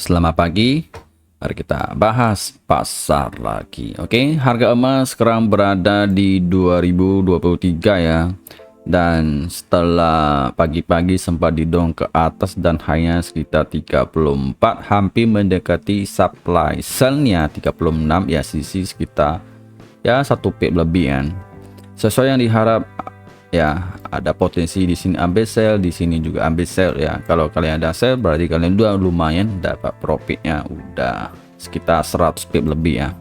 Selamat pagi, mari kita bahas pasar lagi. Oke, harga emas sekarang berada di 2023 ya. Dan setelah pagi-pagi sempat didorong ke atas dan hanya sekitar 34, hampir mendekati supply sell-nya 36 ya, sisi sekitar ya 1 pip lebih kan. Sesuai yang diharap ya, ada potensi di sini ambil sell, di sini juga ambil sell ya. Kalau kalian ada sell berarti kalian udah lumayan dapat profitnya, udah sekitar 100 pip lebih ya.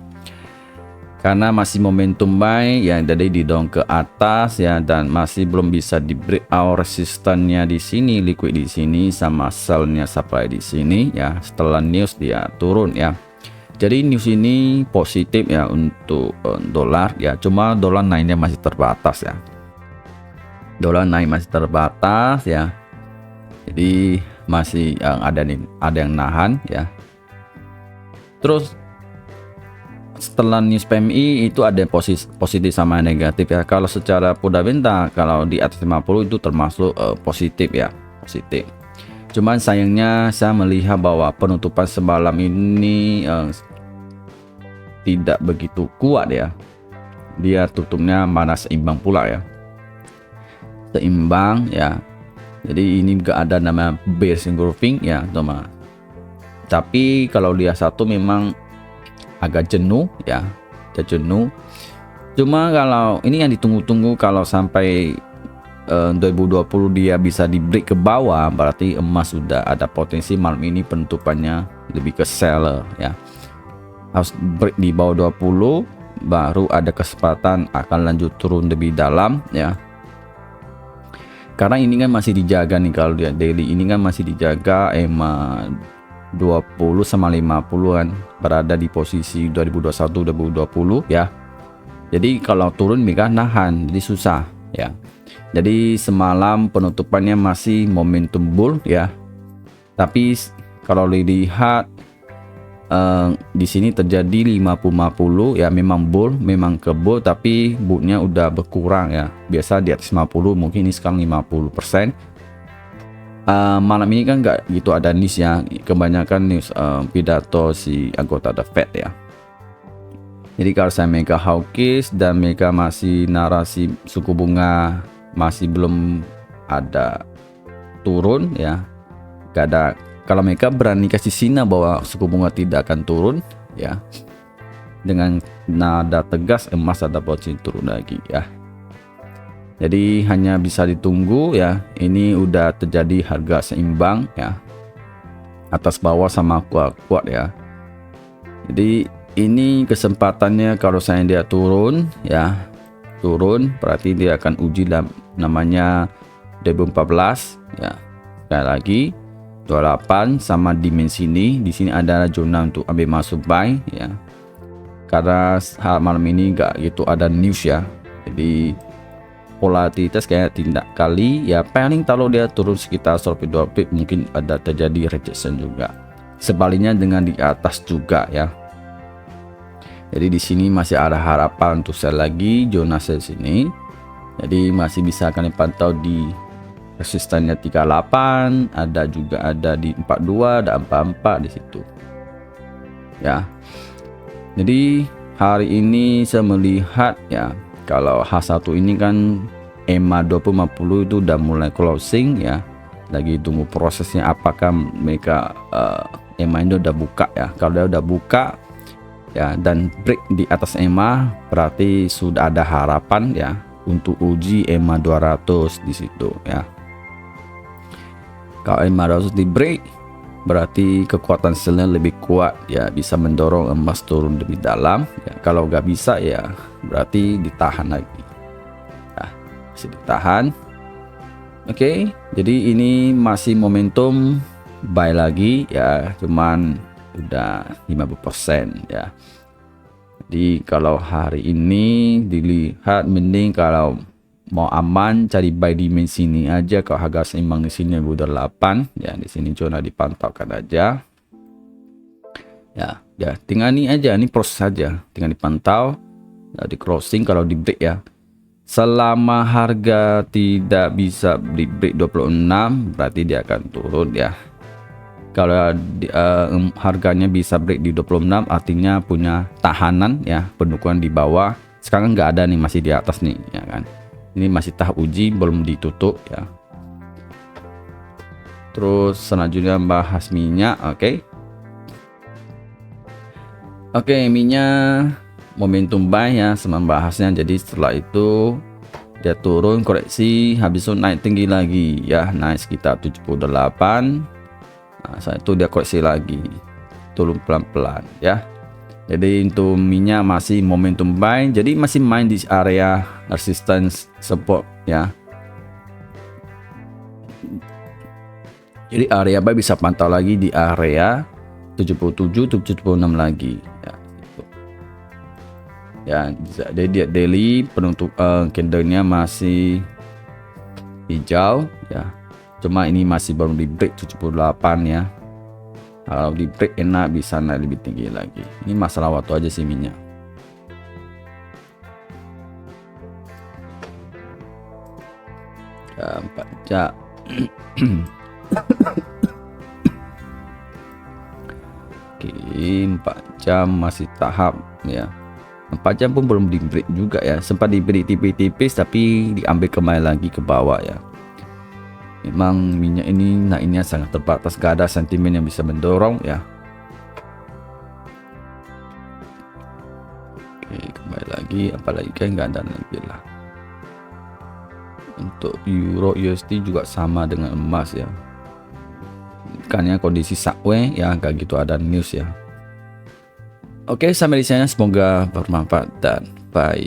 Karena masih momentum buy yang jadi didorong ke atas ya, dan masih belum bisa di breakout resistannya di sini, liquid di sini sama sellnya supply di sini ya. Setelah news dia turun ya. Jadi news ini positif ya untuk dolar ya, cuma dolar naiknya masih terbatas ya. Dolar naik masih terbatas ya, jadi masih ada yang nahan ya. Terus setelah news PMI itu ada positif sama negatif ya. Kalau secara fundamental kalau di atas 50 itu termasuk positif ya, positif. Cuman sayangnya saya melihat bahwa penutupan semalam ini tidak begitu kuat ya. Dia tutupnya mana seimbang pula ya, seimbang ya. Jadi ini enggak ada nama bearish engulfing ya teman. Tapi kalau dia satu memang agak jenuh ya, jenuh. Cuma kalau ini yang ditunggu-tunggu, kalau sampai 2020 dia bisa di break ke bawah, berarti emas sudah ada potensi malam ini penutupannya lebih ke seller ya. Harus break di bawah 20 baru ada kesempatan akan lanjut turun lebih dalam ya. Karena ini kan masih dijaga nih, kalau dia daily ini kan masih dijaga EMA 20 sama 50 kan berada di posisi 2021-2020 ya. Jadi kalau turun mereka nahan, jadi susah ya. Jadi semalam penutupannya masih momentum bull ya. Tapi kalau dilihat di sini terjadi 50-50 ya, memang bull, memang ke bull, tapi bullnya udah berkurang ya. Biasa di atas 50, mungkin ini sekarang 50%. Malam ini kan nggak gitu ada news ya, kebanyakan news pidato si anggota The Fed ya. Jadi kalau saya mega hawkish dan mega masih narasi suku bunga masih belum ada turun ya, gak ada. Kalau mereka berani kasih sinyal bahwa suku bunga tidak akan turun ya, dengan nada tegas, emas ada potensi turun lagi ya. Jadi hanya bisa ditunggu ya. Ini udah terjadi harga seimbang ya, atas bawah sama kuat ya. Jadi ini kesempatannya kalau saya dia turun ya, turun berarti dia akan uji namanya 2014 ya. Sekali lagi 28 sama dimensi ini, di sini ada zona untuk ambil masuk buy ya. Karena malam ini enggak gitu ada news ya. Jadi volatilitas kayak tindak kali ya, paling kalau dia turun sekitar 1-2 pip mungkin ada terjadi rejection juga. Sebaliknya dengan di atas juga ya. Jadi di sini masih ada harapan untuk sell lagi zona sell sini. Jadi masih bisa kalian pantau di resistannya 38, ada juga ada di 42, ada 44 di situ. Ya. Jadi hari ini saya melihat ya, kalau H1 ini kan EMA 2050 itu udah mulai closing ya. Lagi tunggu prosesnya apakah mereka EMA ini udah buka ya. Kalau dia udah buka ya dan break di atas EMA, berarti sudah ada harapan ya untuk uji EMA 200 di situ ya. Kalau EMA 200 di break, berarti kekuatan sellnya lebih kuat ya, bisa mendorong emas turun lebih dalam ya. Kalau nggak bisa ya berarti ditahan lagi ya, masih ditahan. Oke, jadi ini masih momentum buy lagi ya, cuman udah 50% ya. Jadi kalau hari ini dilihat mending kalau mau aman cari buy dimensi ini aja. Kalau harga seimbang di sini 8 ya, di sini zona dipantaukan aja ya. Ya tinggal ini aja, ini proses saja, tinggal dipantau ya, di closing kalau di break ya. Selama harga tidak bisa di break 26 berarti dia akan turun ya. Kalau harganya bisa break di 26 artinya punya tahanan ya, pendukungan di bawah. Sekarang nggak ada nih, masih di atas nih ya kan. Ini masih tahap uji, belum ditutup ya. Terus selanjutnya bahas minyak. Oke, minyak momentum buy ya, membahasnya. Jadi setelah itu dia turun, koreksi, habis itu naik tinggi lagi ya, naik sekitar 78. Nah, saat itu dia koreksi lagi, turun pelan-pelan ya. Jadi untuk minyak masih momentum buy, jadi masih main di area resistance support ya. Jadi area buy bisa pantau lagi di area 77 76 lagi ya, gitu. Ya, jadi dia daily penutup candlenya masih hijau ya. Cuma ini masih baru di break 78 ya. Kalau di break enak bisa naik lebih tinggi lagi. Ini masalah waktu aja sih minyak. Ya, 4 jam. Oke, 4 jam masih tahap ya. 4 jam pun belum di break juga ya. Sempat di break tipis-tipis tapi diambil kembali lagi ke bawah ya. Memang minyak ini naiknya sangat terbatas, gak ada sentimen yang bisa mendorong ya. Oke, kembali lagi, apalagi kan nggak ada lagi lah. Untuk euro USD juga sama dengan emas ya. Kan ya kondisi sideways ya, gak gitu ada news ya. Oke, sampai di sana, semoga bermanfaat dan bye.